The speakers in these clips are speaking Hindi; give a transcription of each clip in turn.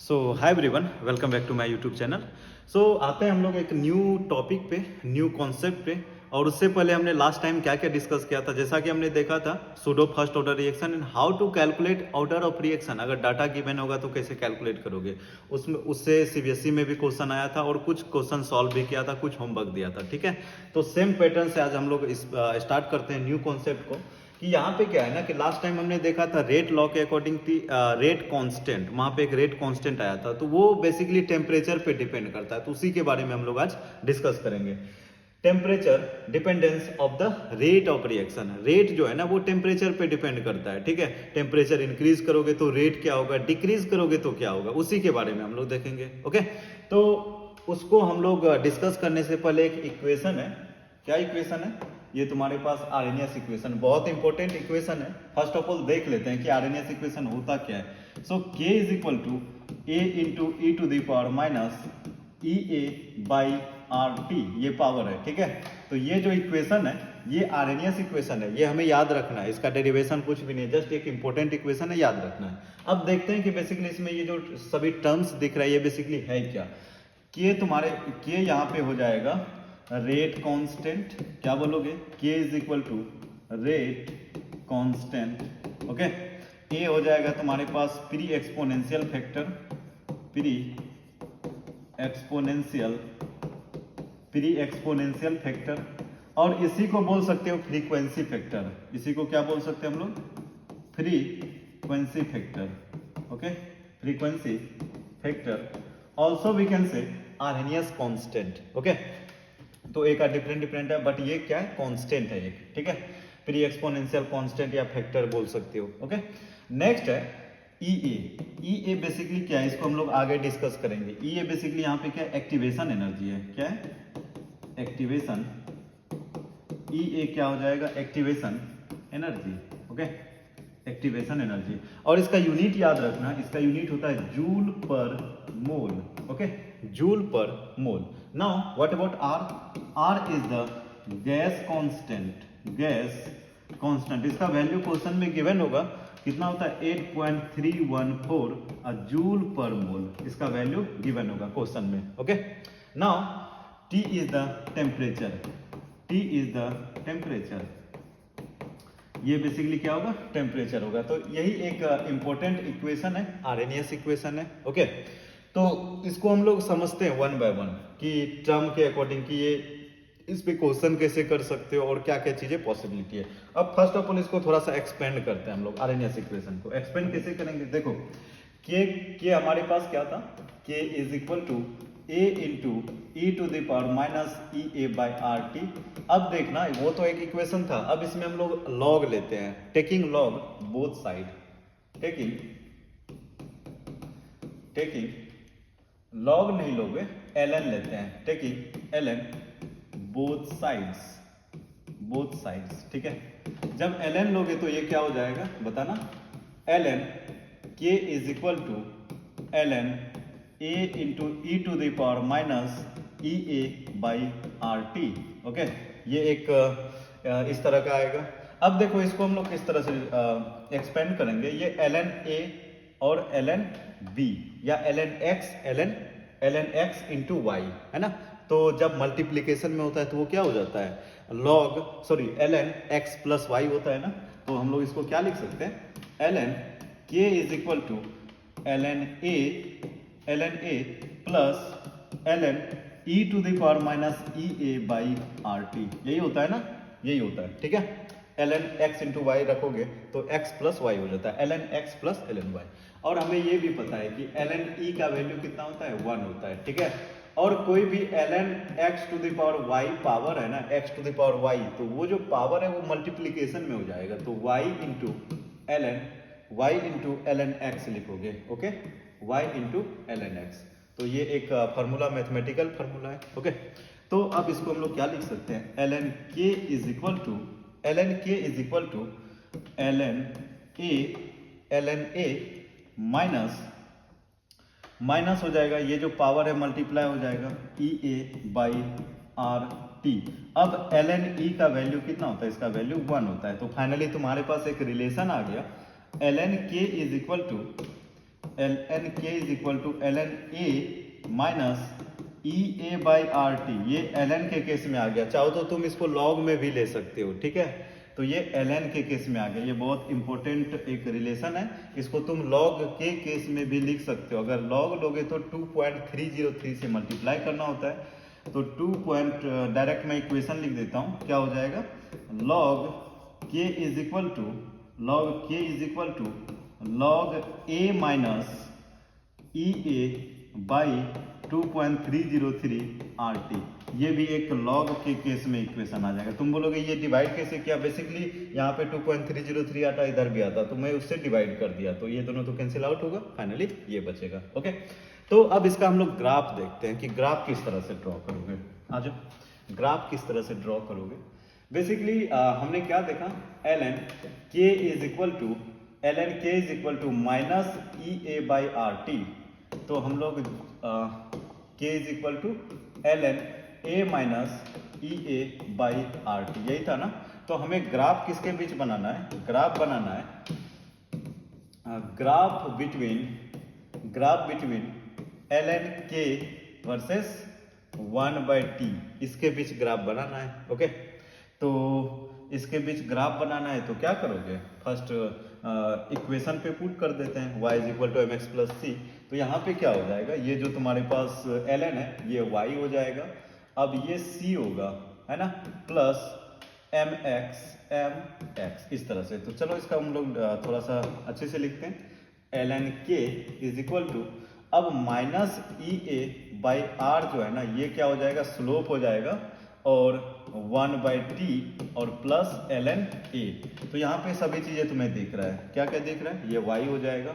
So hi everyone, welcome back to my YouTube channel. So आते हैं हम लोग एक न्यू टॉपिक पे, न्यू कॉन्सेप्ट पे। और उससे पहले हमने लास्ट टाइम क्या क्या डिस्कस किया था, जैसा कि हमने देखा था pseudo first order reaction and how to calculate order of reaction. अगर डाटा गिवन होगा तो कैसे कैलकुलेट करोगे, उसमें उससे सीबीएसई में भी क्वेश्चन आया था और कुछ क्वेश्चन सॉल्व भी किया था, कुछ होमवर्क दिया था। ठीक है, तो सेम पैटर्न से आज हम लोग स्टार्ट करते हैं न्यू कॉन्सेप्ट को। कि यहाँ पे क्या है ना कि लास्ट टाइम हमने देखा था रेट लॉ के अकॉर्डिंग थी रेट कांस्टेंट, वहाँ पे एक रेट कांस्टेंट आया था, तो वो बेसिकली टेम्परेचर पे डिपेंड करता है। तो उसी के बारे में हम लोग आज डिस्कस करेंगे। Temperature dependence of the rate of reaction. Rate जो है ना वो टेम्परेचर पे डिपेंड करता है। ठीक है, टेम्परेचर इंक्रीज करोगे तो रेट क्या होगा, डिक्रीज करोगे तो क्या होगा, उसी के बारे में हम लोग देखेंगे। ओके, तो उसको हम लोग डिस्कस करने से पहले एक इक्वेशन है। क्या इक्वेशन है? ये तुम्हारे पास आरएनएस इक्वेशन, बहुत इंपॉर्टेंट इक्वेशन है। फर्स्ट ऑफ ऑल देख लेते हैं कि आरएनएस इक्वेशन होता क्या है। So K is equal to A into e to the power minus E A by R T, ये पावर है। ठीक है, तो ये जो इक्वेशन है ये आरएनएस इक्वेशन है, ये हमें याद रखना है। इसका डेरिवेशन कुछ भी नहीं है, जस्ट एक इंपॉर्टेंट इक्वेशन है, याद रखना है। अब देखते हैं कि बेसिकली इसमें ये जो सभी टर्म्स दिख रहा है ये बेसिकली है क्या। K तुम्हारे K यहाँ पे हो जाएगा रेट कांस्टेंट। क्या बोलोगे? K is equal to rate constant. Okay, A हो जाएगा तुम्हारे पास pre exponential factor, pre exponential factor, और इसी को बोल सकते हो फ्रीक्वेंसी फैक्टर। इसी को क्या बोल सकते हैं हम लोग? Frequency factor. Okay, frequency factor also we can say Arrhenius constant. Okay, तो एक डिफरेंट है, बट ये क्या है? कांस्टेंट है एक। ठीक है, प्री एक्सपोनेंशियल कांस्टेंट या फैक्टर बोल सकते हो। ओके, नेक्स्ट है ई ए बेसिकली क्या है, इसको हम लोग आगे डिस्कस करेंगे। ई ए बेसिकली यहाँ पे क्या है? एक्टिवेशन एनर्जी है। क्या है? एक्टिवेशन। ई ए क्या हो जाएगा? Activation energy. Okay, activation energy, और इसका यूनिट याद रखना, इसका यूनिट होता है joule per mole. Okay, joule per mole. Now what about R? R is the gas constant, gas constant. इसका वैल्यू क्वेश्चन में गिवन होगा, कितना होता है? 8.314 जूल पर मोल, इसका वैल्यू गिवन होगा क्वेश्चन में। Okay, now T is the temperature, T is the temperature, ये बेसिकली क्या होगा? टेम्परेचर होगा। तो यही एक इंपॉर्टेंट इक्वेशन है, आरएनएस इक्वेशन है। ओके, तो इसको हम लोग समझते हैं वन बाय वन कि टर्म के अकॉर्डिंग कि ये इस पे क्वेश्चन कैसे कर सकते हो और क्या क्या चीजें पॉसिबिलिटी है। अब फर्स्ट ऑफ ऑल इसको थोड़ा सा एक्सपेंड करते हैं हम लोग। आरएनएस इक्वेशन को एक्सपेंड कैसे करेंगे? देखो, के हमारे पास क्या था? K is equal to A into e to the power minus E A by R T. अब देखना, वो तो एक इक्वेशन था, अब इसमें हम लोग लॉग लेते हैं, taking log both side, taking log नहीं लोगे, एलएन लेते हैं, टेकिंग एलएन बोथ साइड्स। ठीक है, जब एलएन लोगे तो ये क्या हो जाएगा बताना? एलएन के is equal to LN A into e to the power minus E A by R T. Okay, ये एक इस तरह का आएगा। अब देखो, इसको हम लोग किस तरह से एक्सपेंड करेंगे। ये एलएन ए और एलएन बी या एलएन एक्स इंटू वाई है ना। तो जब मल्टीप्लीकेशन में होता है तो वो क्या हो जाता है? एलएन एक्स प्लस वाई होता है ना। तो हम लोग इसको क्या लिख सकते हैं? एलएन के is equal to LN A plus LN e to the power minus E A by R T, यही होता है ना, यही होता है। ठीक है, एलएन एक्स इंटू वाई रखोगे तो एक्स प्लस वाई हो जाता है, LN X plus LN Y. और हमें ये भी पता है कि एलएन ई का वैल्यू कितना होता है? 1 होता है। ठीक है, और कोई भी LN X to the power Y power है ना, X to the power Y, तो वो जो पावर है वो मल्टीप्लीकेशन में हो जाएगा, तो वाई इंटू एलएन एक्स लिखोगे। Okay, Y into LN X. तो ये एक फार्मूला, मैथमेटिकल फार्मूला है। ओके, तो अब इसको हम लोग क्या लिख सकते हैं? एलएन के is equal to LN A minus हो जाएगा, ये जो पावर है मल्टीप्लाई हो जाएगा E A by R T. अब एलएन ई का वैल्यू कितना होता है? इसका वैल्यू 1 होता है। तो फाइनली तुम्हारे पास एक रिलेशन आ गया, एलएन के is equal to L N K is equal to L N A minus E A by R T. ये एल एन के केस में आ गया, चाहो तो तुम इसको लॉग में भी ले सकते हो, ठीक है। तो ये एल एन के केस में आ गया, ये बहुत इंपॉर्टेंट एक रिलेशन है, इसको तुम लॉग के केस में भी लिख सकते हो। अगर लॉग लोगे तो 2.303 से मल्टीप्लाई करना होता है, तो 2 डायरेक्ट मैं इक्वेशन लिख देता हूँ, क्या हो जाएगा, log K is equal to log A minus E A by 2.303 R T. ये भी एक लॉग के केस में इक्वेशन आ जाएगा। तुम बोलोगे ये डिवाइड कैसे किया, बेसिकली यहाँ पे 2.303 आता, इधर भी आता, तो मैं उससे डिवाइड कर दिया, तो ये दोनों तो कैंसिल आउट होगा, फाइनली ये बचेगा। ओके, तो अब इसका हम लोग ग्राफ देखते हैं कि ग्राफ किस तरह से ड्रॉ करोगे। आ जाओ, ग्राफ किस तरह से ड्रॉ करोगे। बेसिकली हमने क्या देखा, L N K is equal to minus E A by R T. तो हम लोग K is equal to L N A minus E A by R T, यही था ना। तो हमें ग्राफ किसके बीच बनाना है, ग्राफ बनाना है ग्राफ बिटवीन एल एन के वर्सेस 1/t, इसके बीच ग्राफ बनाना है। ओके, तो इसके बीच ग्राफ बनाना है तो क्या करोगे, फर्स्ट इक्वेशन पे पुट कर देते हैं, y is equal to M X plus C. तो यहाँ पे क्या हो जाएगा, ये जो तुम्हारे पास ln है ये y हो जाएगा, अब ये c होगा, है ना, प्लस mx इस तरह से। तो चलो इसका हम लोग थोड़ा सा अच्छे से लिखते हैं, ln k is equal to, अब minus E A by R जो है ना, ये क्या हो जाएगा, स्लोप हो जाएगा, और 1/t और प्लस ln a। तो यहाँ पे सभी चीजें तुम्हें दिख रहा है, क्या क्या दिख रहा है, ये y हो जाएगा,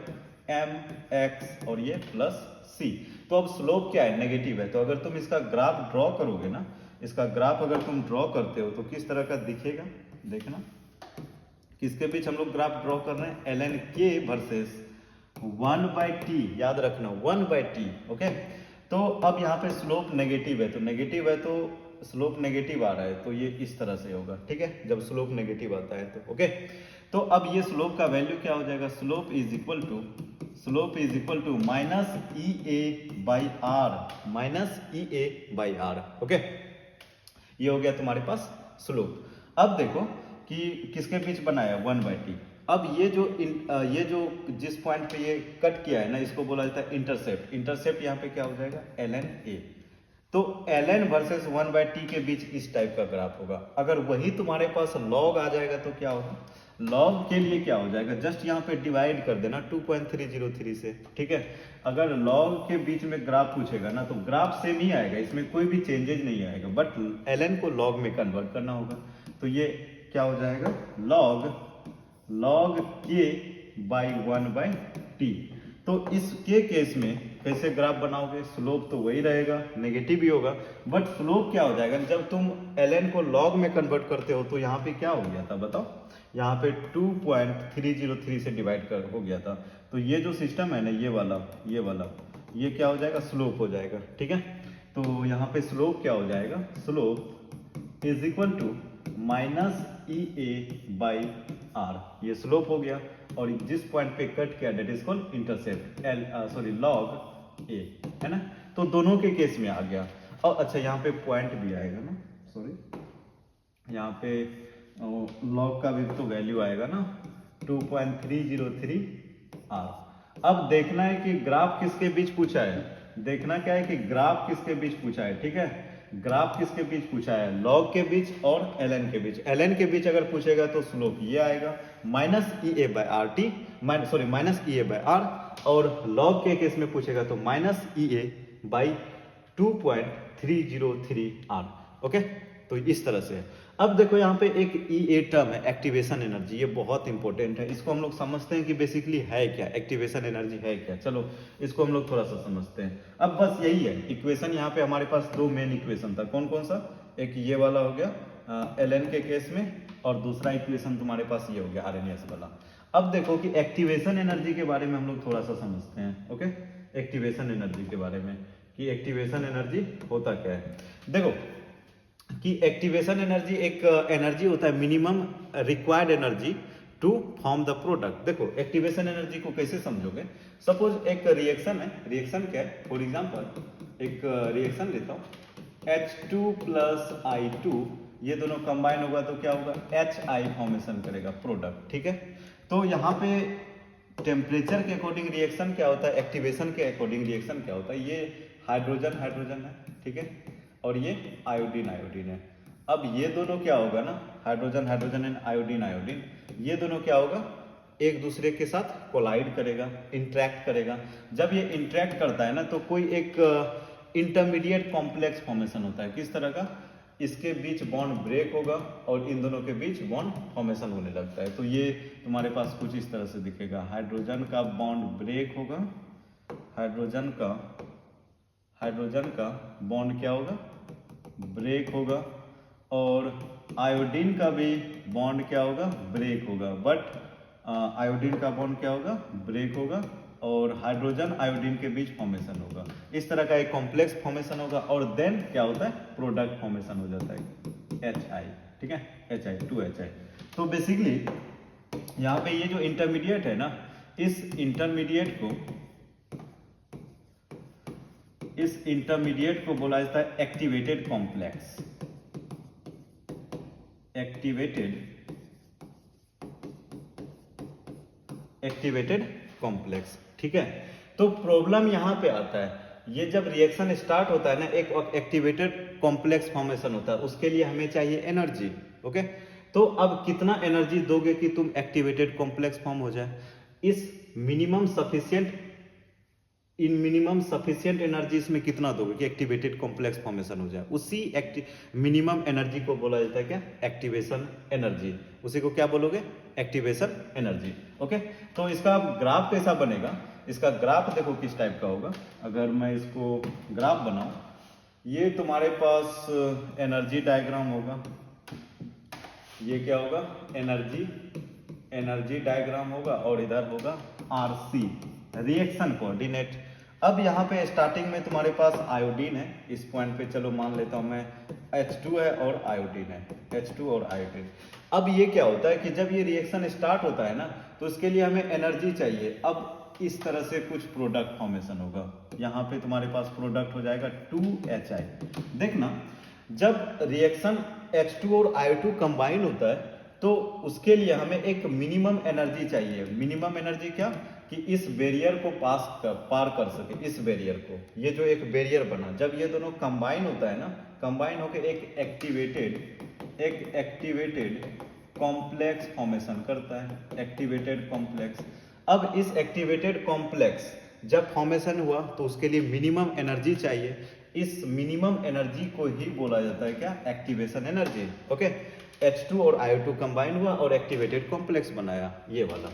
mx और ये प्लस c। तो अब स्लोप क्या है, नेगेटिव है। तो अगर तुम इसका ग्राफ ड्रॉ करोगे ना, इसका ग्राफ अगर तुम ड्रॉ करते हो तो किस तरह का दिखेगा, देखना, किसके बीच हम लोग ग्राफ ड्रॉ कर रहे हैं, ln k वर्सेस 1/t, याद रखना 1/t। ओके, तो अब यहाँ पे स्लोप नेगेटिव है, तो स्लोप नेगेटिव आ रहा है, तो ये इस तरह से होगा, ठीक है, जब स्लोप नेगेटिव आता है तो। ओके, तो अब ये स्लोप का वैल्यू क्या हो जाएगा, slope is equal to minus E A by R, okay, ये हो गया तुम्हारे पास स्लोप। अब देखो कि किसके बीच बनाया, 1/t। अब ये जो जिस पॉइंट पे ये कट किया है ना, इसको बोला जाता है इंटरसेप्ट यहाँ पे क्या हो जाएगा, ln a। तो ln वर्सेस 1/t के बीच इस टाइप का ग्राफ होगा। अगर वही तुम्हारे पास लॉग आ जाएगा तो क्या होगा, लॉग के लिए क्या हो जाएगा, जस्ट यहाँ पे डिवाइड कर देना 2.303 से, ठीक है। अगर लॉग के बीच में ग्राफ पूछेगा ना, तो ग्राफ सेम ही आएगा, इसमें कोई भी चेंजेज नहीं आएगा, बट ln को लॉग में कन्वर्ट करना होगा। तो ये क्या हो जाएगा, लॉग k बाई 1/t। तो इस के केस में कैसे ग्राफ बनाओगे, स्लोप तो वही रहेगा, नेगेटिव ही होगा, बट स्लोप क्या हो जाएगा, जब तुम ln को लॉग में कन्वर्ट करते हो तो यहाँ पे क्या हो गया था बताओ, यहाँ पे 2.303 से डिवाइड हो गया था। तो ये जो सिस्टम है ना, ये वाला ये क्या हो जाएगा, स्लोप हो जाएगा, ठीक है। तो यहाँ पे स्लोप क्या हो जाएगा, slope is equal to minus E A by R, ये स्लोप हो गया, और जिस पॉइंट पे कट किया that is called intercept, log A, है ना। तो दोनों के केस में आ गया। और अच्छा, यहाँ पे पॉइंट भी आएगा ना, सॉरी, यहाँ पे लॉग का भी तो वैल्यू आएगा ना, 2.303 आर। अब देखना है कि ग्राफ किसके बीच पूछा है, देखना क्या है कि ग्राफ किसके बीच पूछा है, ठीक है। ग्राफ किसके बीच पूछा है, लॉग के बीच और ln के बीच। ln के बीच अगर पूछेगा तो स्लोप ये आएगा, minus E A by R T, minus E A by R, और लॉग के केस में पूछेगा तो minus E A by 2.303 R. Okay, तो इस तरह से। अब देखो यहाँ पे एक ई ए टर्म है, एक्टिवेशन एनर्जी, ये बहुत इंपॉर्टेंट है, इसको हम लोग समझते हैं कि बेसिकली है क्या, एक्टिवेशन एनर्जी है क्या। चलो इसको हम लोग थोड़ा सा समझते हैं। अब बस यही है इक्वेशन, यहाँ पे हमारे पास दो मेन इक्वेशन था, कौन कौन सा, एक ये वाला हो गया ln के केस में, और दूसरा इक्वेशन तुम्हारे पास ये हो गया RNS वाला। अब देखो कि एक्टिवेशन एनर्जी के बारे में हम लोग थोड़ा सा समझते हैं। ओके, एक्टिवेशन एनर्जी के बारे में कि एक्टिवेशन एनर्जी होता क्या है। देखो कि एक्टिवेशन एनर्जी एक एनर्जी होता है, minimum required energy to form the product. देखो एक्टिवेशन एनर्जी को कैसे समझोगे, सपोज एक रिएक्शन है, रिएक्शन क्या है, फॉर एग्जांपल एक रिएक्शन लेता हूँ, H2 प्लस I2, ये दोनों कंबाइन होगा तो क्या होगा, HI फॉर्मेशन करेगा प्रोडक्ट, ठीक है। तो यहाँ पे टेम्परेचर के अकॉर्डिंग रिएक्शन क्या होता है, एक्टिवेशन के अकॉर्डिंग रिएक्शन क्या होता है, ये हाइड्रोजन हाइड्रोजन है, ठीक है, और ये आयोडीन आयोडीन है। अब ये दोनों क्या होगा ना, hydrogen hydrogen and iodine iodine, ये दोनों क्या होगा, एक दूसरे के साथ कोलाइड करेगा, इंटरेक्ट करेगा। जब ये इंटरेक्ट करता है ना तो कोई एक इंटरमीडिएट कॉम्प्लेक्स फॉर्मेशन होता है, किस तरह का, इसके बीच बॉन्ड ब्रेक होगा और इन दोनों के बीच बॉन्ड फॉर्मेशन होने लगता है। तो ये तुम्हारे पास कुछ इस तरह से दिखेगा, हाइड्रोजन का बॉन्ड ब्रेक होगा, हाइड्रोजन का बॉन्ड क्या होगा, ब्रेक होगा, और आयोडीन का भी बॉन्ड क्या होगा, ब्रेक होगा, बट आयोडीन का बॉन्ड क्या होगा, ब्रेक होगा, और हाइड्रोजन आयोडीन के बीच फॉर्मेशन होगा। इस तरह का एक कॉम्प्लेक्स फॉर्मेशन होगा और देन क्या होता है, प्रोडक्ट फॉर्मेशन हो जाता है HI, ठीक है, HI 2HI। तो बेसिकली यहाँ पे ये जो इंटरमीडिएट है ना, इस इंटरमीडिएट को बोला जाता है एक्टिवेटेड कॉम्प्लेक्स, एक्टिवेटेड कॉम्प्लेक्स, ठीक है। तो प्रॉब्लम यहां पे आता है, ये जब रिएक्शन स्टार्ट होता है ना, एक एक्टिवेटेड कॉम्प्लेक्स फॉर्मेशन होता है, उसके लिए हमें चाहिए एनर्जी, ओके। तो अब कितना एनर्जी दोगे कि तुम एक्टिवेटेड कॉम्प्लेक्स फॉर्म हो जाए, इस मिनिमम सफिशिएंट एनर्जी इसमें कितना दोगे कि एक्टिवेटेड कॉम्प्लेक्स फॉर्मेशन हो जाए, उसी मिनिमम एनर्जी को बोला जाता है क्या, एक्टिवेशन एनर्जी। उसी को क्या बोलोगे, एक्टिवेशन एनर्जी, ओके। तो इसका ग्राफ कैसा बनेगा, इसका ग्राफ देखो किस टाइप का होगा। अगर मैं इसको ग्राफ बनाऊं, ये तुम्हारे पास एनर्जी डायग्राम होगा, ये क्या होगा, एनर्जी डायग्राम होगा, और इधर होगा RC, रिएक्शन कोऑर्डिनेट। अब यहाँ पे स्टार्टिंग में तुम्हारे पास आयोडीन है, इस पॉइंट पे चलो मान लेता हूं मैं H2 है और आयोडीन है, H2 और आयोडीन। अब ये क्या होता है कि जब ये रिएक्शन स्टार्ट होता है ना, तो इसके लिए हमें एनर्जी चाहिए। अब इस तरह से कुछ प्रोडक्ट फॉर्मेशन होगा, यहाँ पे तुम्हारे पास प्रोडक्ट हो जाएगा 2HI। देखना जब रिएक्शन H2 और I2 कंबाइन होता है तो उसके लिए हमें एक मिनिमम एनर्जी चाहिए। मिनिमम एनर्जी क्या, कि इस बैरियर को पार कर सके, इस बैरियर को, ये जो एक बैरियर बना, जब ये दोनों कंबाइन होता है ना, कंबाइन होकर एक एक्टिवेटेड कॉम्प्लेक्स फॉर्मेशन करता है, एक्टिवेटेड कॉम्प्लेक्स। अब इस एक्टिवेटेड कॉम्प्लेक्स जब फॉर्मेशन हुआ तो उसके लिए मिनिमम एनर्जी चाहिए, इस मिनिमम एनर्जी को ही बोला जाता है क्या, एक्टिवेशन एनर्जी, ओके। H2 और I2 कंबाइन हुआ और एक्टिवेटेड कॉम्प्लेक्स बनाया, ये वाला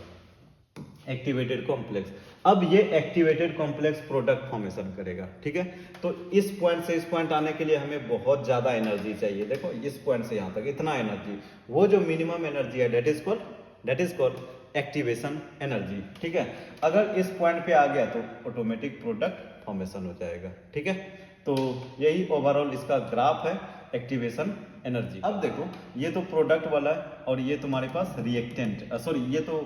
एक्टिवेटेड कॉम्प्लेक्स। अब ये एक्टिवेटेड कॉम्प्लेक्स प्रोडक्ट फॉर्मेशन करेगा, ठीक है। तो इस पॉइंट से इस पॉइंट आने के लिए हमें बहुत ज्यादा एनर्जी चाहिए। देखो इस पॉइंट से यहां तक इतना एनर्जी, वो जो मिनिमम एनर्जी है that is called activation energy, ठीक है। अगर इस पॉइंट पे आ गया तो ऑटोमेटिक प्रोडक्ट फॉर्मेशन हो जाएगा, ठीक है। तो यही ओवरऑल इसका ग्राफ है एक्टिवेशन एनर्जी। अब देखो ये तो प्रोडक्ट वाला है और ये तुम्हारे पास रिएक्टेंट, सॉरी ये तो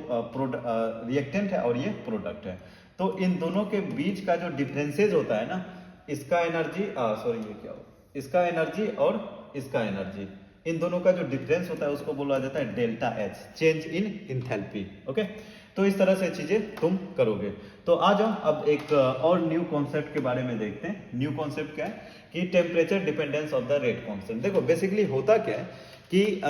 रिएक्टेंट है और ये प्रोडक्ट है। तो इन दोनों के बीच का जो डिफरेंसेज होता है ना, इसका एनर्जी ये क्या हो, इसका एनर्जी और इसका एनर्जी, इन दोनों का जो डिफरेंस होता है उसको बोला जाता है delta H, change in enthalpy, okay. तो इस तरह से चीजें तुम करोगे। तो आ जाओ अब एक और न्यू कॉन्सेप्ट के बारे में देखते हैं। न्यू कॉन्सेप्ट क्या है कि temperature dependence of the rate constant. देखो बेसिकली होता क्या है कि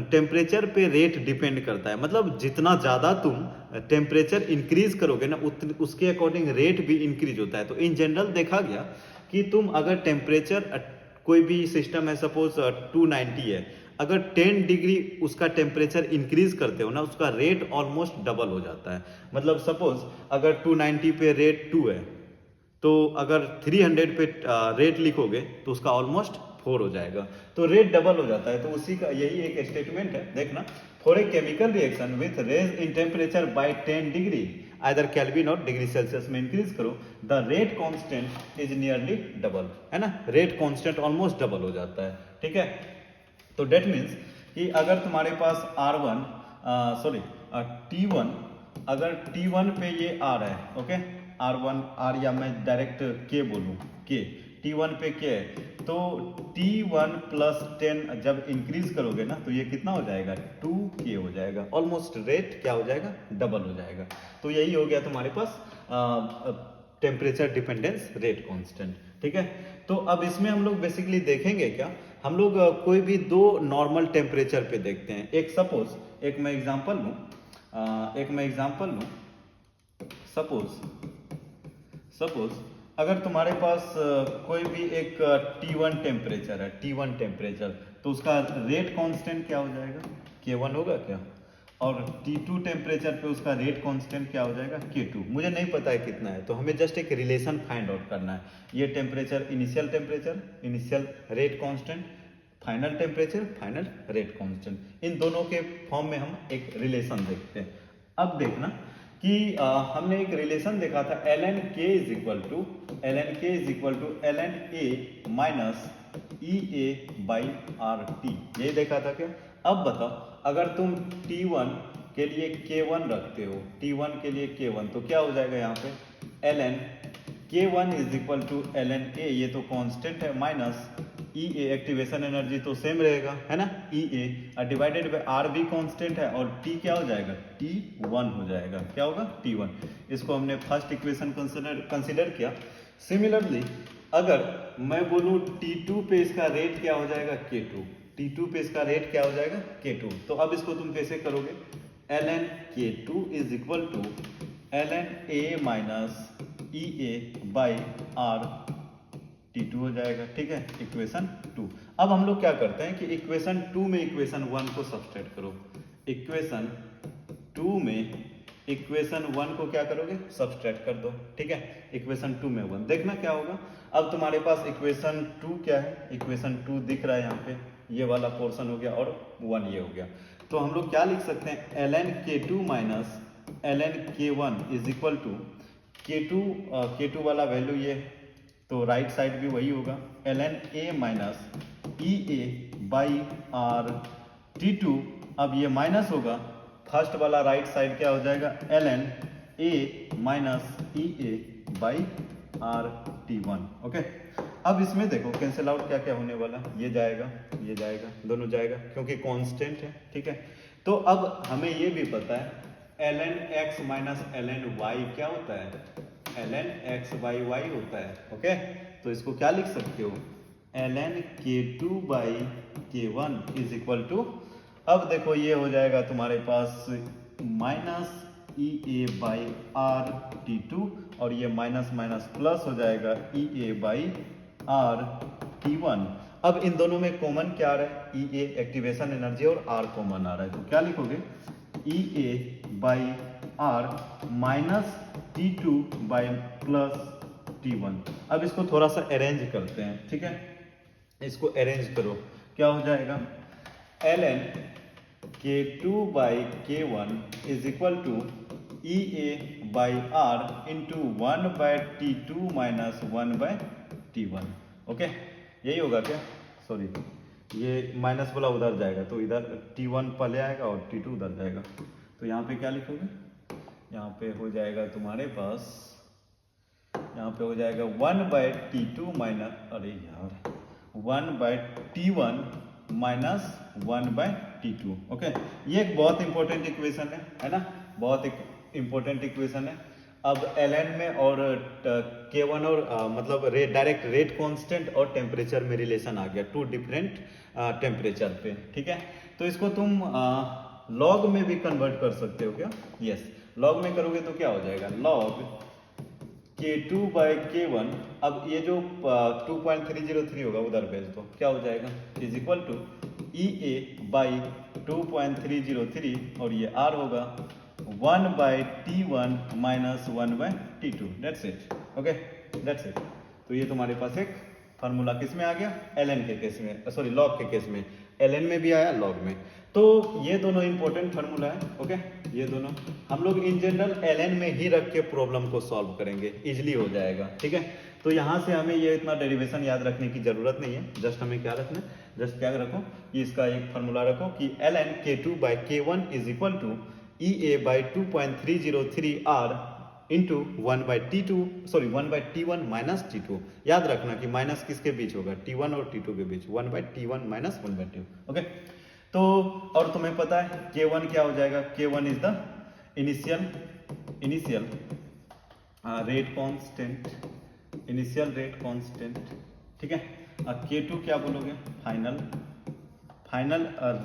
टेम्परेचर पे रेट डिपेंड करता है, मतलब जितना ज्यादा तुम टेम्परेचर इंक्रीज करोगे ना उसके अकॉर्डिंग रेट भी इंक्रीज होता है। तो इन जनरल देखा गया कि तुम अगर टेम्परेचर, कोई भी सिस्टम है सपोज 290 है, अगर 10 डिग्री उसका टेम्परेचर इंक्रीज करते हो ना, उसका रेट ऑलमोस्ट डबल हो जाता है। मतलब सपोज अगर 290 पे रेट 2 है, तो अगर 300 पे रेट लिखोगे तो उसका ऑलमोस्ट 4 हो जाएगा, तो रेट डबल हो जाता है। तो उसी का यही एक स्टेटमेंट है, देखना, for a chemical reaction with raise in temperature by 10 degree either kelvin और डिग्री सेल्सियस में इंक्रीज करो, the rate constant is nearly double, है ना, रेट कांस्टेंट ऑलमोस्ट डबल हो जाता है, ठीक है। तो डेट मीन्स कि अगर तुम्हारे पास R1 सॉरी T1, अगर T1 पे ये आ रहा है, ओके, R1 R या मैं डायरेक्ट K बोलूँ, K T1 पे K है, तो T1 प्लस 10 जब इंक्रीज करोगे ना तो ये कितना हो जाएगा, 2K हो जाएगा, ऑलमोस्ट रेट क्या हो जाएगा, डबल हो जाएगा। तो यही हो गया तुम्हारे पास टेम्परेचर डिपेंडेंस रेट कांस्टेंट, ठीक है। तो अब इसमें हम लोग बेसिकली देखेंगे क्या, हम लोग कोई भी दो नॉर्मल टेम्परेचर पे देखते हैं। एक सपोज, एक मैं एग्जांपल लूँ, सपोज अगर तुम्हारे पास कोई भी एक T1 टेम्परेचर है, T1 टेम्परेचर, तो उसका रेट कांस्टेंट क्या हो जाएगा, K1 होगा क्या, और T2 टेम्परेचर पे उसका रेट कांस्टेंट क्या हो जाएगा, K2। मुझे नहीं पता है कितना है, तो हमें जस्ट एक रिलेशन फाइंड आउट करना है। ये temperature, initial rate constant, final temperature, final rate constant, इन दोनों के फॉर्म में हम एक रिलेशन देखते हैं। अब देखना कि हमने एक रिलेशन देखा था, ln k is equal to ln a minus EA/RT, यही देखा था क्या। अब बताओ, अगर तुम T1 के लिए K1 रखते हो, T1 के लिए K1, तो क्या हो जाएगा यहाँ पे, ln K1 is equal to ln A, ये तो कांस्टेंट है, माइनस EA, एक्टिवेशन एनर्जी तो सेम रहेगा, है ना, EA डिवाइडेड बाय R भी कांस्टेंट है, और T क्या हो जाएगा, T1 हो जाएगा, क्या होगा, T1। इसको हमने फर्स्ट इक्वेशन कंसिडर किया। सिमिलरली अगर मैं बोलूँ T2 पे इसका रेट क्या हो जाएगा, K2, T2 पे इसका रेट क्या हो जाएगा, K2, तो अब इसको तुम कैसे करोगे, ln K2 is equal to ln A minus EA/R T2 हो जाएगा, ठीक है, इक्वेशन 2। अब हम लोग क्या करते हैं कि इक्वेशन 2 में इक्वेशन 1 को सब्सट्रैक्ट करो, इक्वेशन 2 में इक्वेशन 1 को क्या करोगे, सब्सट्रैक्ट कर दो, ठीक है, इक्वेशन 2 में 1, देखना क्या होगा। अब तुम्हारे पास इक्वेशन 2 क्या है, इक्वेशन 2 दिख रहा है यहाँ पे, ये वाला पोर्शन हो गया, और 1 ये हो गया। तो हम लोग क्या लिख सकते हैं, ln K2 minus ln K1 is equal to K2 वाला वैल्यू ये, तो राइट साइड भी वही होगा, ln A minus EA/R T2। अब ये माइनस होगा, फर्स्ट वाला राइट साइड क्या हो जाएगा, ln A minus EA/R T1, okay. अब इसमें देखो कैंसिल आउट क्या क्या होने वाला, ये जाएगा, दोनों जाएगा, क्योंकि कांस्टेंट है, ठीक है। तो अब हमें ये भी पता है ln x minus ln y क्या होता है, ln x/y होता है, ओके। तो इसको क्या लिख सकते हो, ln K2/K1 is equal to, अब देखो ये हो जाएगा तुम्हारे पास माइनस EA/R T2, और ये माइनस माइनस प्लस हो जाएगा EA/R T1। अब इन दोनों में कॉमन क्या आ रहा है, EA एक्टिवेशन एनर्जी और R कॉमन आ रहा है, तो क्या लिखोगे, EA/R minus T2 by plus T1। अब इसको थोड़ा सा अरेंज करते हैं, ठीक है, इसको अरेंज करो, क्या हो जाएगा, ln K2/K1 is equal to EA/R into 1/T2 minus 1/T1, okay. यही होगा क्या, सॉरी ये माइनस वाला उधर जाएगा, तो इधर T1 पहले आएगा और T2 उधर जाएगा, तो यहाँ पे क्या लिखोगे, यहाँ पे हो जाएगा तुम्हारे पास, यहाँ पे हो जाएगा 1/T2 माइनस, अरे यार 1/T1 माइनस 1/T2, ओके। ये एक बहुत इंपॉर्टेंट इक्वेशन है ना, बहुत एक इंपॉर्टेंट इक्वेशन है। अब ln में और K1 और मतलब डायरेक्ट रेट कांस्टेंट और टेम्परेचर में रिलेशन आ गया, टू डिफरेंट टेम्परेचर पे, ठीक है। तो इसको तुम लॉग में भी कन्वर्ट कर सकते हो क्या, यस, लॉग में करोगे तो क्या हो जाएगा, लॉग K2/K1, अब ये जो 2.303 होगा उधर भेज दो, क्या हो जाएगा, इज इक्वल टू EA/2.303, और ये R होगा 1/T1 minus 1/T2, that's it, okay, that's it. तो ये तुम्हारे पास एक फार्मूला किस में आ गया, ln के केस में, सॉरी लॉग के केस में। ln में भी आया log में। तो ये दोनों इंपॉर्टेंट फार्मूला है। ओके, ये दोनों हम लोग इन जनरल ln में ही रख के प्रॉब्लम को सॉल्व करेंगे, इजिली हो जाएगा। ठीक है, तो यहाँ से हमें ये इतना डेरिवेशन याद रखने की जरूरत नहीं है। जस्ट हमें क्या रखना है, जस्ट क्या रखो कि इसका एक फार्मूला रखो कि ln k2/k1 is equal to EA/2.303 R into 1/T2 sorry 1/T1 minus T2। याद रखना कि माइनस किसके बीच होगा, T1 और T2 के बीच, 1/T1 माइनस 1/T2। ओके, तो और तुम्हें पता है K1 क्या हो जाएगा, K1 is the initial rate constant, initial rate constant. ठीक है, K2 क्या बोलोगे, final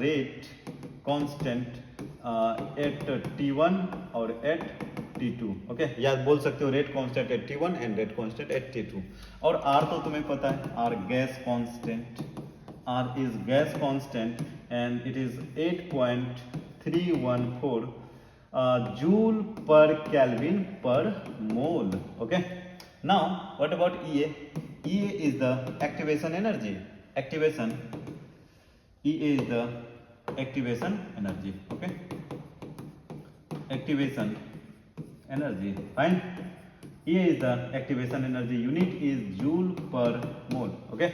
rate constant eight T1 और एट T2। ओके, या बोल सकते हो rate constant eight T1 and rate constant eight T2। और R तो तुम्हें पता है, R gas constant, R is gas constant and it is 8.314 joule per Kelvin per mole. Okay, now what about EA? EA is the activation energy. EA is the activation energy. Okay, activation energy, fine. EA is the activation energy, unit is joule per mole. Okay,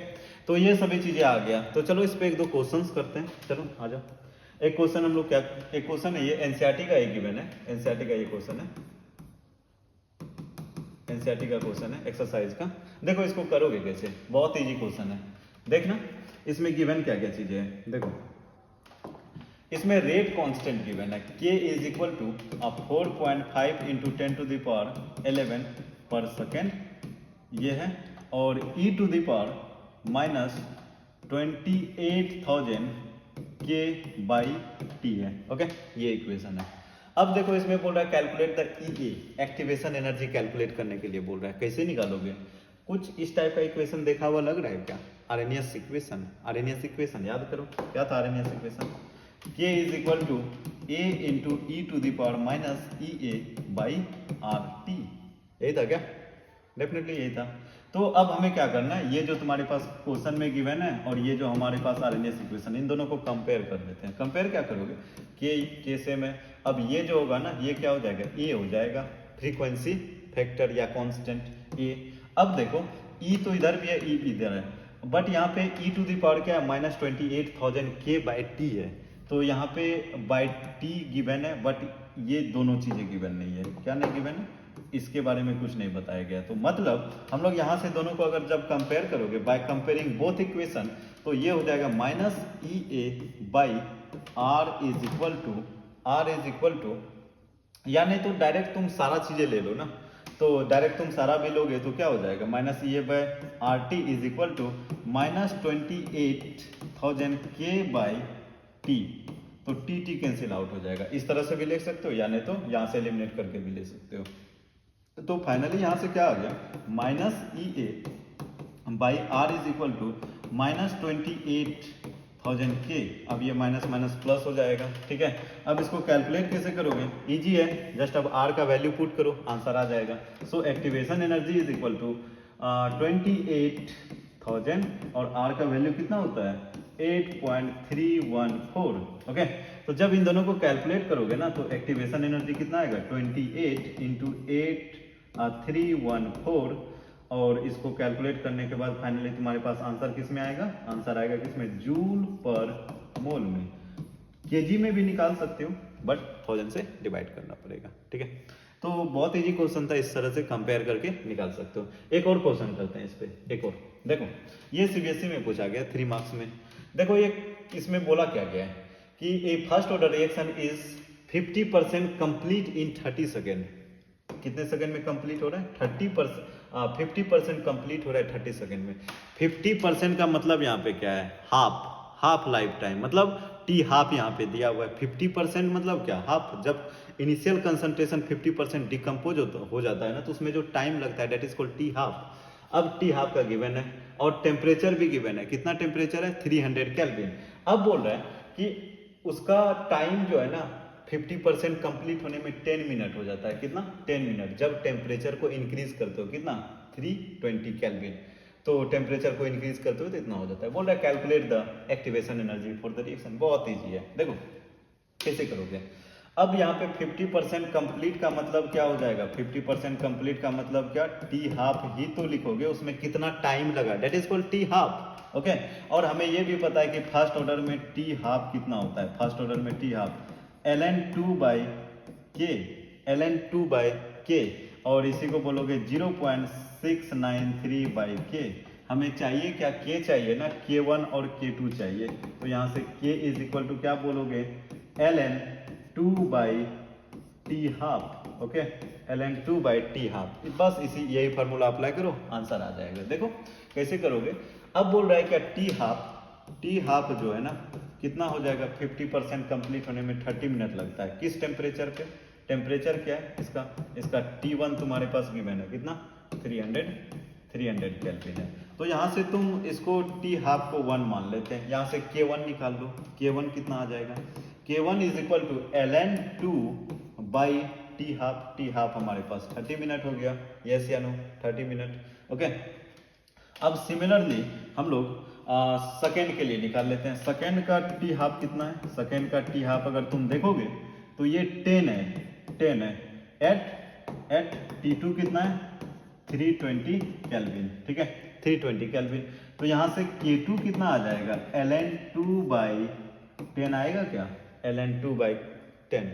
तो ये सभी चीजें आ गया। तो चलो इस पे एक दो क्वेश्चंस करते हैं, चलो आ जाओ। एक क्वेश्चन हम लोग क्या, एक क्वेश्चन है ये एनसीईआरटी का एक गिवन है, एनसीईआरटी का ये क्वेश्चन है, एनसीईआरटी का क्वेश्चन है एक्सरसाइज का। देखो इसको करोगे कैसे, बहुत इजी क्वेश्चन है। देखना इसमें गिवन क्या क्या चीजें हैं। देखो इसमें रेट कांस्टेंट गिवन है, k is equal to 4.5 into 10⁻11 per second ये है, और e to the power minus 28,000 k/t है। ओके, ये इक्वेशन है। अब देखो इसमें बोल रहा है calculate the EA, activation energy calculate करने के लिए बोल रहा है। कैसे निकालोगे, कुछ इस टाइप का इक्वेशन देखा हुआ लग रहा है क्या, आर्हेनियस इक्वेशन। आर्हेनियस इक्वेशन याद करो, क्या था Arrhenius equation, k is equal to a into e to the power minus EA/RT। यही था क्या, डेफिनेटली यही था। तो अब हमें क्या करना है, ये जो तुम्हारे पास क्वेश्चन में गिवन है और ये जो हमारे पास आर्हेनियस इक्वेशन, इन दोनों को कंपेयर कर लेते हैं। कंपेयर क्या करोगे, के से में, अब ये जो होगा ना ये क्या हो जाएगा, ए हो जाएगा, फ्रीक्वेंसी फैक्टर या कांस्टेंट ए। अब देखो ई तो इधर भी है, ई इधर है, बट यहाँ पे ई टू द पावर क्या है, माइनस 28,000 k/t है। तो यहाँ पे बाई टी गिवन है, बट ये दोनों चीजें गिवन नहीं है। क्या नहीं गिवन है, इसके बारे में कुछ नहीं बताया गया। तो मतलब हम लोग यहाँ से दोनों को अगर जब कंपेयर करोगे बाय कंपेयरिंग बोथ इक्वेशन, तो ये हो जाएगा minus EA/R is equal to, या नहीं तो डायरेक्ट तुम सारा चीजें ले लो ना, तो डायरेक्ट तुम सारा भी लोगे तो क्या हो जाएगा, minus EA/RT is equal to minus 28,000 k/t। तो टी कैंसिल आउट हो जाएगा। इस तरह से भी लिख सकते हो, या नहीं तो यहाँ से एलिमिनेट करके भी ले सकते हो। तो फाइनली यहाँ से क्या आ गया, minus EA/R is equal to minus 28,000 k। अब ये माइनस माइनस प्लस हो जाएगा। ठीक है, अब इसको कैलकुलेट कैसे करोगे, इजी है, जस्ट अब R का वैल्यू पुट करो, आंसर आ जाएगा। So activation energy is equal to 28,000 और R का वैल्यू कितना होता है, 8.314। ओके, तो जब इन दोनों को कैलकुलेट करोगे ना तो एक्टिवेशन एनर्जी कितना आएगा, 28 इंटू 8,314, और इसको कैलकुलेट करने के बाद फाइनली तुम्हारे पास आंसर किस में आएगा, आंसर आएगा किसमें, जूल पर मोल में। केजी में भी निकाल सकते हो, बट 1000 से डिवाइड करना पड़ेगा। ठीक है, तो बहुत इजी क्वेश्चन था, इस तरह से कंपेयर करके निकाल सकते हो। एक और क्वेश्चन करते हैं इस पे, एक और देखो, ये सीबीएसई में पूछा गया 3 मार्क्स में। देखो ये इसमें बोला क्या गया है कि a first order reaction is 50% complete in 30 second. कितने सेकंड में कंप्लीट हो रहा है, 50% कंप्लीट हो रहा है 30 सेकंड में। 50% का मतलब यहाँ पे क्या है, हाफ लाइफ टाइम, मतलब टी हाफ यहाँ पे दिया हुआ है। 50% मतलब क्या, हाफ। जब इनिशियल कंसंट्रेशन 50% डिकम्पोज हो जाता है ना, तो उसमें जो टाइम लगता है, that is called T half. अब टी हाफ का गिवन है और टेम्परेचर भी गिवन है। कितना टेम्परेचर है, 300 केल्विन। अब बोल रहा है कि उसका टाइम जो है ना 50% कंप्लीट होने में 10 मिनट हो जाता है। कितना, 10 मिनट, जब टेम्परेचर को इंक्रीज करते हो, कितना, 320 केल्विन। तो टेम्परेचर को इंक्रीज करते हो तो इतना हो जाता है। बोल रहा है calculate the activation energy for the reaction. बहुत ईजी है, देखो कैसे करोगे। अब यहाँ पे 50% कंप्लीट का मतलब क्या हो जाएगा, 50% कंप्लीट का मतलब क्या, टी हाफ ही तो लिखोगे, उसमें कितना टाइम लगा, that is called T half. Okay, और हमें ये भी पता है कि फर्स्ट ऑर्डर में टी हाफ कितना होता है, फर्स्ट ऑर्डर में टी हाफ ln2/k, ln2/k, और इसी को बोलोगे 0.693/k। हमें चाहिए क्या, k चाहिए ना, k1 और k2 चाहिए, तो यहाँ से k इज इक्वल टू क्या बोलोगे, ln2/t half. Okay, ln2/t half, बस इसी यही फार्मूला अप्लाई करो, आंसर आ जाएगा। देखो कैसे करोगे। अब बोल रहा है क्या, टी हाफ जो है ना कितना हो जाएगा, 50% कंप्लीट होने में 30 मिनट लगता है। किस टेम्परेचर पे, टेम्परेचर क्या है इसका T1 तुम्हारे पास गिवन है कितना, 300 केल्विन है। तो यहाँ से तुम इसको टी हाफ को 1 मान लेते हैं, यहाँ से K1 निकाल लो, K1 कितना आ जाएगा, K1 is equal to ln2/t half. T half हमारे पास 30 मिनट हो गया, यस या नो, 30 मिनट। ओके, अब सिमिलरली हम लोग सेकेंड के लिए निकाल लेते हैं। सेकेंड का टी हाफ कितना है, सेकेंड का टी हाफ अगर तुम देखोगे तो ये 10 है, एट T2 कितना है, 320 केल्विन, ठीक है, 320 केल्विन। तो यहाँ से K2 कितना आ जाएगा, ln2/10 आएगा क्या, ln2/10।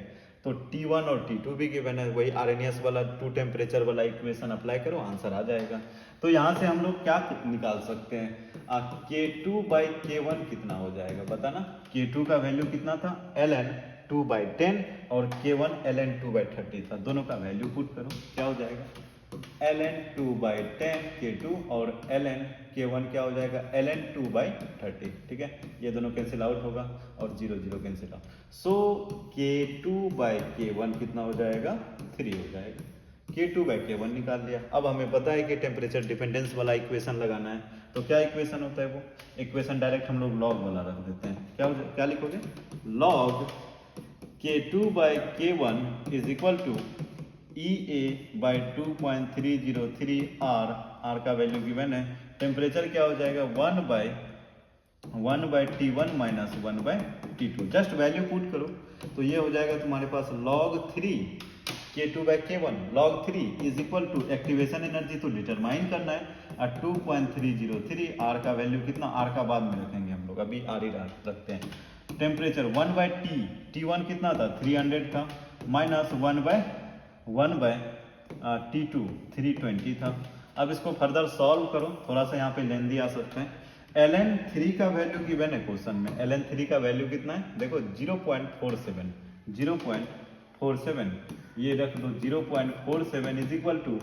तो T1 और T2 भी गिवन है, वही आरएनएस वाला 2 टेम्परेचर वाला इक्वेशन अप्लाई करो, आंसर आ जाएगा। तो यहाँ से हम लोग क्या निकाल सकते हैं, K2/K1 कितना हो जाएगा बताना। K2 का वैल्यू कितना था, ln2/10, और K1 ln2/30 था, दोनों का वैल्यू पुट करो, क्या हो जाएगा, ln2/10 K2 और ln/K1 क्या हो जाएगा, ln2/30, ठीक है, ये दोनों कैंसिल आउट होगा और 0 0 कैंसिल आउट। सो K2/K1 कितना हो जाएगा, 3 हो जाएगा। K2/K1 निकाल लिया। अब हमें पता है कि टेम्परेचर डिपेंडेंस वाला इक्वेशन लगाना है, तो क्या इक्वेशन होता है, वो इक्वेशन डायरेक्ट हम लोग लॉग वाला रख देते हैं। क्या लिखोगे, log K2/K1 is equal to EA/2.303 R का वैल्यू गिवन है। टेम्परेचर क्या हो जाएगा, 1/T1 minus 1/T2, just value put करो, तो ये हो जाएगा तुम्हारे पास log 3 K2/K1 log 3 is equal to, activation energy तो डिटरमाइन करना है, 2.303 R का वैल्यू कितना, R का बाद में रखेंगे हम लोग, अभी R ही रखते हैं। टेम्परेचर 1/T1 कितना था, 300 था, माइनस 1/T2 320 था। अब इसको फर्दर सॉल्व करो, थोड़ा सा यहाँ पे लेंदी आ सकते हैं। ln3 का वैल्यू गिवन है क्वेश्चन में, ln3 का वैल्यू कितना है, देखो 0.47, ये रख दो, 0.47 is equal to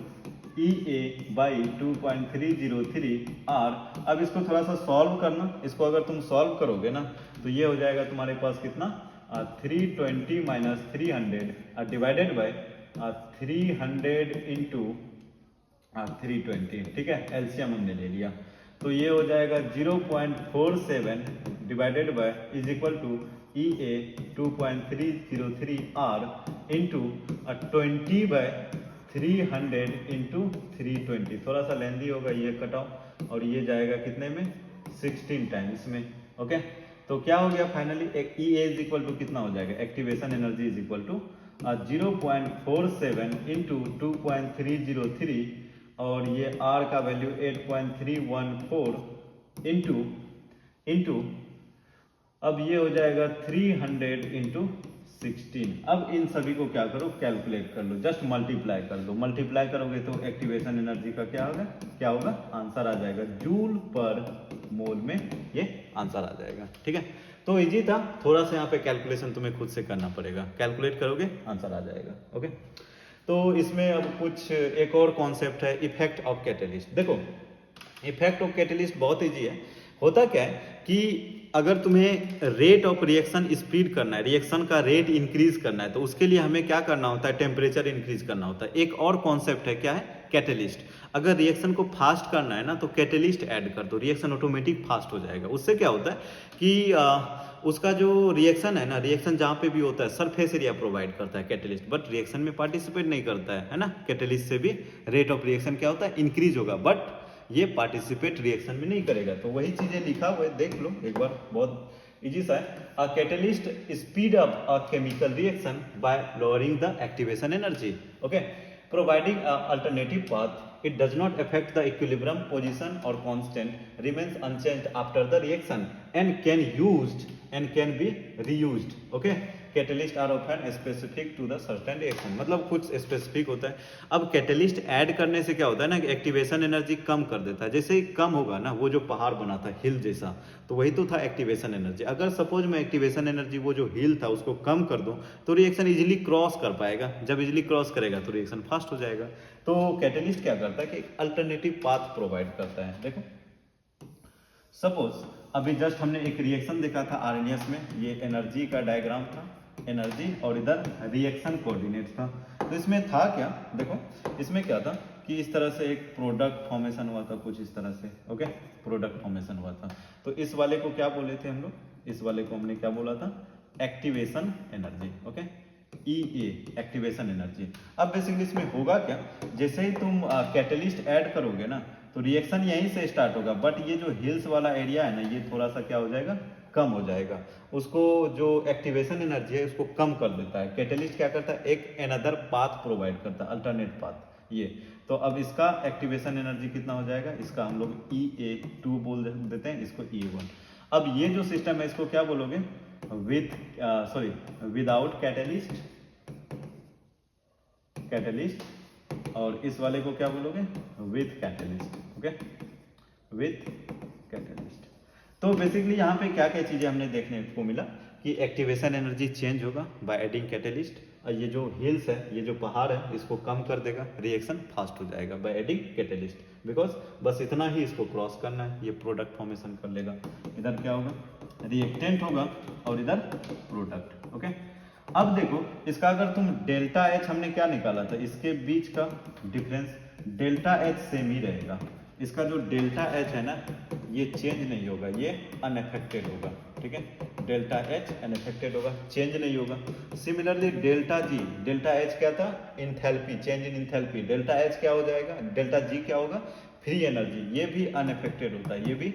EA/2.303 R। अब इसको थोड़ा सा सॉल्व करना, इसको अगर तुम सॉल्व करोगे ना तो ये हो जाएगा तुम्हारे पास कितना, 320 माइनस 300 डिवाइडेड बाय 300 इंटू 320, ठीक है, एलसीएम हमने ले लिया, तो ये हो जाएगा 0.47 divided by is equal to EA/2.303 R into 20/300 into 320, थोड़ा सा लेंदी होगा, ये कटाओ, और ये जाएगा कितने में, 16 टाइम्स में। ओके, तो क्या हो गया फाइनली, एक EA इज इक्वल टू कितना हो जाएगा, activation energy is equal to 0.47 into 2.303, और ये R का वैल्यू 8.314 इंटू अब ये हो जाएगा 300 इंटू 16। अब इन सभी को क्या करो, कैलकुलेट कर लो, जस्ट मल्टीप्लाई कर दो, मल्टीप्लाई करोगे तो एक्टिवेशन एनर्जी का क्या होगा, आंसर आ जाएगा, जूल पर मोल में ये आंसर आ जाएगा, ठीक है। तो इजी था, थोड़ा सा यहाँ पे कैलकुलेशन तुम्हें खुद से करना पड़ेगा, कैलकुलेट करोगे आंसर आ जाएगा। ओके, तो इसमें अब कुछ एक और कॉन्सेप्ट है, इफेक्ट ऑफ कैटेलिस्ट। देखो इफेक्ट ऑफ कैटेलिस्ट बहुत इजी है। होता क्या है कि अगर तुम्हें रेट ऑफ रिएक्शन स्पीड करना है, रिएक्शन का रेट इंक्रीज करना है, तो उसके लिए हमें क्या करना होता है, टेम्परेचर इंक्रीज करना होता है। एक और कॉन्सेप्ट है, क्या है, कैटेलिस्ट। अगर रिएक्शन को फास्ट करना है ना तो कैटेलिस्ट ऐड कर दो, रिएक्शन ऑटोमेटिक फास्ट हो जाएगा। उससे क्या होता है कि उसका जो रिएक्शन है ना, रिएक्शन जहाँ पे भी होता है सरफेस एरिया प्रोवाइड करता है कैटेलिस्ट, बट रिएक्शन में पार्टिसिपेट नहीं करता है ना। कैटेलिस्ट से भी रेट ऑफ रिएक्शन क्या होता है, इंक्रीज होगा, बट ये पार्टिसिपेट रिएक्शन में नहीं करेगा। तो वही चीजें लिखा हुआ है, देख लो एक बार, बहुत इजी सा है। A catalyst speed up a chemical reaction by lowering the activation energy, okay, providing an alternative path. It does not affect the equilibrium position or constant, remains unchanged after the reaction and can be reused. Okay, catalyst are often specific to the certain reaction, मतलब कुछ स्पेसिफिक होता है। अब कैटलिस्ट ऐड करने से क्या होता है ना कि एक्टिवेशन एनर्जी कम कर देता है। जैसे ही कम होगा ना, वो जो पहाड़ बना था हिल जैसा, तो वही तो था एक्टिवेशन एनर्जी। अगर सपोज मैं एक्टिवेशन एनर्जी वो जो हिल था उसको कम कर दूं तो रिएक्शन इजीली क्रॉस कर पाएगा। जब इजीली क्रॉस करेगा तो रिएक्शन फास्ट हो जाएगा। तो कैटलिस्ट क्या करता है कि एक अल्टरनेटिव पाथ प्रोवाइड करता है। देखो सपोज अभी जस्ट हमने एक रिएक्शन देखा था आरएनएस में, ये एनर्जी का डायग्राम था, एनर्जी, और इधर रिएक्शन कोऑर्डिनेट था। तो इसमें था क्या, देखो इसमें क्या था कि इस तरह से एक प्रोडक्ट फॉर्मेशन हुआ था, कुछ इस तरह से, ओके, प्रोडक्ट फॉर्मेशन हुआ था। तो इस वाले को क्या बोले थे हम लोग, इस वाले को हमने क्या बोला था, activation energy, okay, EA, activation energy. अब बेसिकली इसमें होगा क्या, जैसे ही तुम कैटलिस्ट ऐड करोगे ना तो रिएक्शन यहीं से स्टार्ट होगा, बट ये जो हिल्स वाला एरिया है ना, ये थोड़ा सा क्या हो जाएगा, कम हो जाएगा। उसको जो एक्टिवेशन एनर्जी है उसको कम कर देता है। कैटलिस्ट क्या करता है, एक अनदर पाथ प्रोवाइड करता है, अल्टरनेट पाथ ये। तो अब इसका एक्टिवेशन एनर्जी कितना हो जाएगा, इसका हम लोग EA2 बोल देते हैं, इसको EA1। अब ये जो सिस्टम है इसको क्या बोलोगे, विदाउट कैटलिस्ट, और इस वाले को क्या बोलोगे, with catalyst, okay, with catalyst. तो बेसिकली यहाँ पे क्या क्या चीजें हमने देखने को मिला कि एक्टिवेशन एनर्जी चेंज होगा बाय एडिंग कैटलिस्ट, और ये जो हिल्स है, ये जो पहाड़ है, इसको कम कर देगा, रिएक्शन फास्ट हो जाएगा बाय एडिंग कैटलिस्ट, बिकॉज बस इतना ही इसको क्रॉस करना है, ये प्रोडक्ट फॉर्मेशन कर लेगा। इधर क्या होगा, रिएक्टेंट होगा, और इधर प्रोडक्ट, ओके। अब देखो इसका अगर तुम डेल्टा एच, हमने क्या निकाला था, इसके बीच का डिफरेंस डेल्टा एच सेम ही रहेगा। इसका जो डेल्टा एच है ना, ये चेंज नहीं होगा, ये अनअफेक्टेड होगा, ठीक है, डेल्टा एच अनअफेक्टेड होगा, चेंज नहीं होगा। Similarly delta G, delta H क्या था, enthalpy, change in enthalpy, delta H क्या हो जाएगा, डेल्टा जी क्या होगा, फ्री एनर्जी, ये भी अनअफेक्टेड होता है, ये भी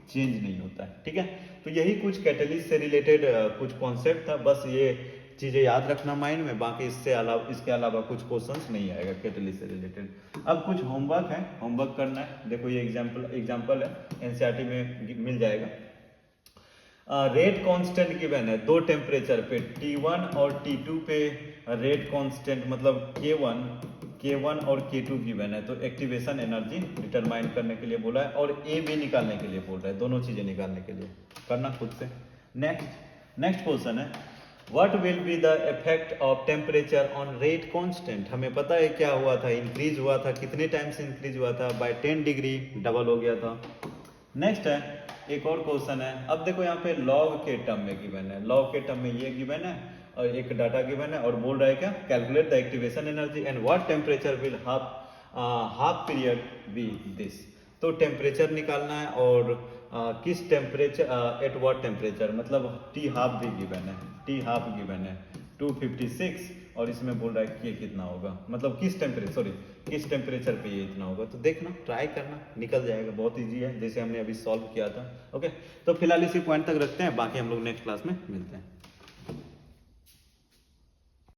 चेंज नहीं होता है, ठीक है। तो यही कुछ कैटलिस्ट से रिलेटेड कुछ कॉन्सेप्ट था, बस ये चीजें याद रखना माइंड में, बाकी इसके अलावा कुछ क्वेश्चंस नहीं आएगा कैटलिस्ट से रिलेटेड। अब कुछ होमवर्क है, होमवर्क करना है। देखो ये एग्जांपल है, एनसीईआरटी में मिल जाएगा। रेट कांस्टेंट गिवन है दो टेम्परेचर पे, T1 और T2 पे रेट कांस्टेंट मतलब K1 और K2 गिवन है। तो एक्टिवेशन एनर्जी डिटरमाइन करने के लिए बोला है, और ए बी निकालने के लिए बोल रहा है, दोनों चीजें निकालने के लिए करना खुद से। नेक्स्ट क्वेश्चन है, what will be the effect of temperature on rate constant. हमें पता है क्या हुआ था, इंक्रीज हुआ था, कितने टाइम से इंक्रीज हुआ था, बाय 10 डिग्री डबल हो गया था। नेक्स्ट है एक और क्वेश्चन है, अब देखो यहाँ पे लॉग के टर्म में गिवन है, लॉग के टर्म में ये गिवन है और एक डाटा गिवन है, और बोल रहा है क्या, calculate the activation energy and what temperature will half period be this. तो टेम्परेचर निकालना है, और किस टेम्परेचर, एट व्हाट टेम्परेचर, मतलब टी हाफ भी गिवन है, टी हाफ गिवन है 256, और इसमें बोल रहा है कि ये कितना होगा, मतलब किस टेम्परेचर पे ये इतना होगा। तो देखना, ट्राई करना, निकल जाएगा, बहुत इजी है, जैसे हमने अभी सॉल्व किया था, ओके। तो फिलहाल इसी पॉइंट तक रखते हैं, बाकी हम लोग नेक्स्ट क्लास में मिलते हैं।